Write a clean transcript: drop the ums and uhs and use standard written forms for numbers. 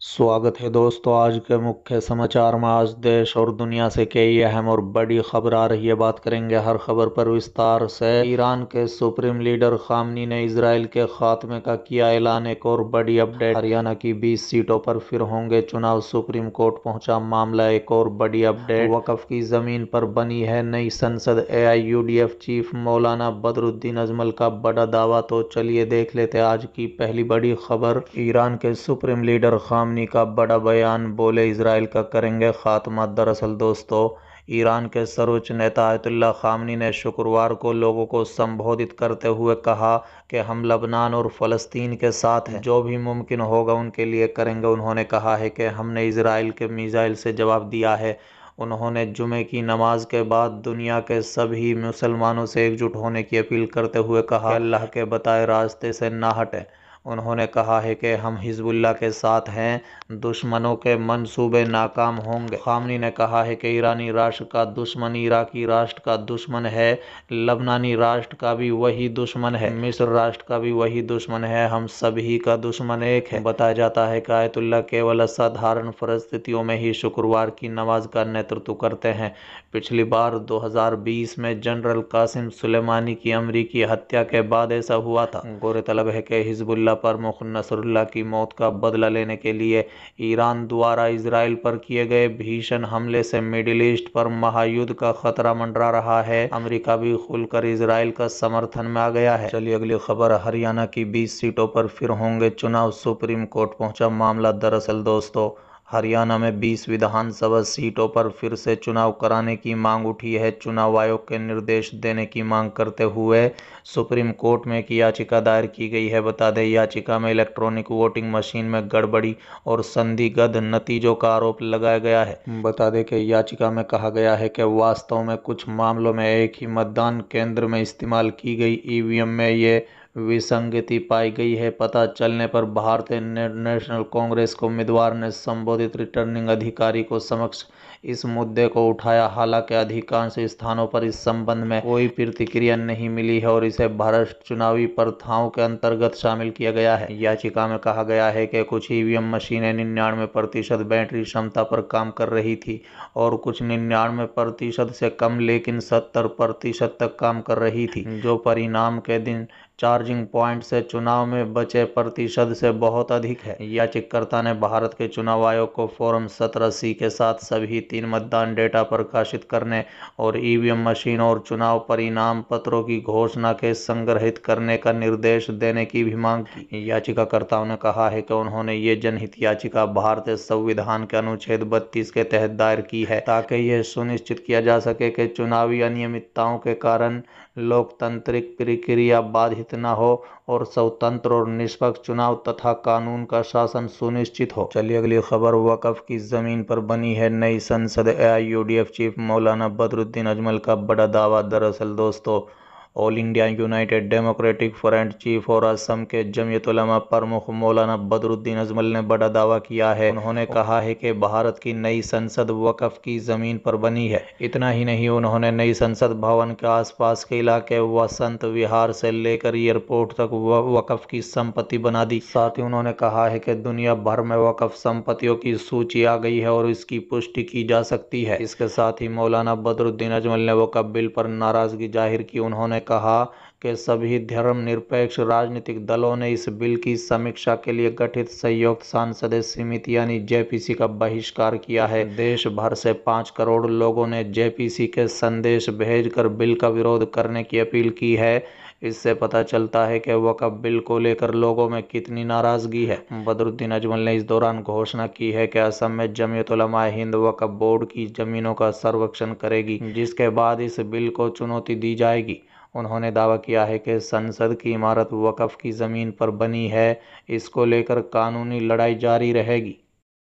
स्वागत है दोस्तों। आज के मुख्य समाचार में आज देश और दुनिया से कई अहम और बड़ी खबर आ रही है। बात करेंगे हर खबर पर विस्तार से। ईरान के सुप्रीम लीडर खामनी ने इजराइल के खात्मे का किया ऐलान। एक और बड़ी अपडेट, हरियाणा की 20 सीटों पर फिर होंगे चुनाव, सुप्रीम कोर्ट पहुंचा मामला। एक और बड़ी अपडेट, वक्फ की जमीन पर बनी है नई संसद। एआईयूडीएफ चीफ मौलाना बदरुद्दीन अजमल का बड़ा दावा। तो चलिए देख लेते आज की पहली बड़ी खबर। ईरान के सुप्रीम लीडर खामनी का बड़ा बयान, बोले इजराइल का करेंगे खात्मा। दरअसल दोस्तों, ईरान के सर्वोच्च नेता आयतुल्लाह खामनी ने शुक्रवार को लोगों को संबोधित करते हुए कहा कि हम लबनान और फ़लस्तीन के साथ हैं, जो भी मुमकिन होगा उनके लिए करेंगे। उन्होंने कहा है कि हमने इजराइल के मिसाइल से जवाब दिया है। उन्होंने जुमे की नमाज के बाद दुनिया के सभी मुसलमानों से एकजुट होने की अपील करते हुए कहा कि अल्लाह के बताए रास्ते से ना हटें। उन्होंने कहा है कि हम हिजबुल्लाह के साथ हैं, दुश्मनों के मंसूबे नाकाम होंगे। खामनी ने कहा है कि ईरानी राष्ट्र का दुश्मन इराकी राष्ट्र का दुश्मन है, लबनानी राष्ट्र का भी वही दुश्मन है, मिस्र राष्ट्र का भी वही दुश्मन है, हम सभी का दुश्मन एक है। बताया जाता है कि आयतुल्लाह केवल असाधारण परिस्थितियों में ही शुक्रवार की नमाज का नेतृत्व करते हैं। पिछली बार 2020 में जनरल कासिम सुलेमानी की अमेरिकी हत्या के बाद ऐसा हुआ था। गौरतलब है कि हिजबुल्लाह प्रमुख नसरुल्लाह की मौत का बदला लेने के लिए ईरान द्वारा इजराइल पर किए गए भीषण हमले से मिडिल ईस्ट पर महायुद्ध का खतरा मंडरा रहा है। अमेरिका भी खुलकर इजराइल का समर्थन में आ गया है। चलिए अगली खबर, हरियाणा की 20 सीटों पर फिर होंगे चुनाव, सुप्रीम कोर्ट पहुंचा मामला। दरअसल दोस्तों, हरियाणा में 20 विधानसभा सीटों पर फिर से चुनाव कराने की मांग उठी है। चुनाव आयोग के निर्देश देने की मांग करते हुए सुप्रीम कोर्ट में एक याचिका दायर की गई है। बता दें, याचिका में इलेक्ट्रॉनिक वोटिंग मशीन में गड़बड़ी और संदिग्ध नतीजों का आरोप लगाया गया है। बता दें कि याचिका में कहा गया है कि वास्तव में कुछ मामलों में एक ही मतदान केंद्र में इस्तेमाल की गई ईवीएम में ये विसंगति पाई गई है। पता चलने पर भारतीय नेशनल कांग्रेस के उम्मीदवार ने संबोधित रिटर्निंग अधिकारी को समक्ष इस मुद्दे को उठाया। हालांकि अधिकांश स्थानों पर इस संबंध में कोई प्रतिक्रिया नहीं मिली है और इसे भ्रष्ट चुनावी प्रथाओं के अंतर्गत शामिल किया गया है। याचिका में कहा गया है कि कुछ ईवीएम मशीनें 99% बैटरी क्षमता पर काम कर रही थी और कुछ 99% से कम, लेकिन 70% तक काम कर रही थी, जो परिणाम के दिन चार्जिंग पॉइंट से चुनाव में बचे प्रतिशत से बहुत अधिक है। याचिकाकर्ता ने भारत के चुनाव आयोग को फॉर्म 17C के साथ सभी 3 मतदान डेटा प्रकाशित करने और ईवीएम मशीन और चुनाव परिणाम पत्रों की घोषणा के संग्रहित करने का निर्देश देने की भी मांग की। याचिकाकर्ताओं ने कहा है कि उन्होंने ये जनहित याचिका भारतीय संविधान के अनुच्छेद 32 के तहत दायर की है, ताकि यह सुनिश्चित किया जा सके कि चुनावी अनियमितताओं के कारण लोकतांत्रिक प्रक्रिया बाधित न हो और स्वतंत्र और निष्पक्ष चुनाव तथा कानून का शासन सुनिश्चित हो। चलिए अगली खबर, वक्फ की जमीन पर बनी है नई संसद। एआईयूडीएफ चीफ मौलाना बदरुद्दीन अजमल का बड़ा दावा। दरअसल दोस्तों, all India United democratic front chief और असम के जमीयत उलमा प्रमुख मौलाना बदरुद्दीन अजमल ने बड़ा दावा किया है। उन्होंने कहा है कि भारत की नई संसद वक्फ की जमीन पर बनी है। इतना ही नहीं, उन्होंने नई संसद भवन के आसपास के इलाके वसंत विहार से लेकर एयरपोर्ट तक वक्फ की संपत्ति बना दी। साथ ही उन्होंने कहा है कि दुनिया भर में वक्फ संपत्तियों की सूची आ गई है और इसकी पुष्टि की जा सकती है। इसके साथ ही मौलाना बदरुद्दीन अजमल ने वक्फ बिल पर नाराजगी जाहिर की। उन्होंने कहा कि सभी धर्मनिरपेक्ष राजनीतिक दलों ने इस बिल की समीक्षा के लिए गठित संयुक्त संसदीय समिति यानी जेपीसी का बहिष्कार किया है। देश भर से 5 करोड़ लोगों ने जेपीसी के संदेश भेजकर बिल का विरोध करने की अपील की है। इससे पता चलता है कि वक्फ बिल को लेकर लोगों में कितनी नाराजगी है। बदरुद्दीन अजमल ने इस दौरान घोषणा की है कि असम में जमीयत उलमा हिंद वक्फ बोर्ड की जमीनों का सर्वेक्षण करेगी, जिसके बाद इस बिल को चुनौती दी जाएगी। उन्होंने दावा किया है कि संसद की इमारत वक्फ की जमीन पर बनी है, इसको लेकर कानूनी लड़ाई जारी रहेगी।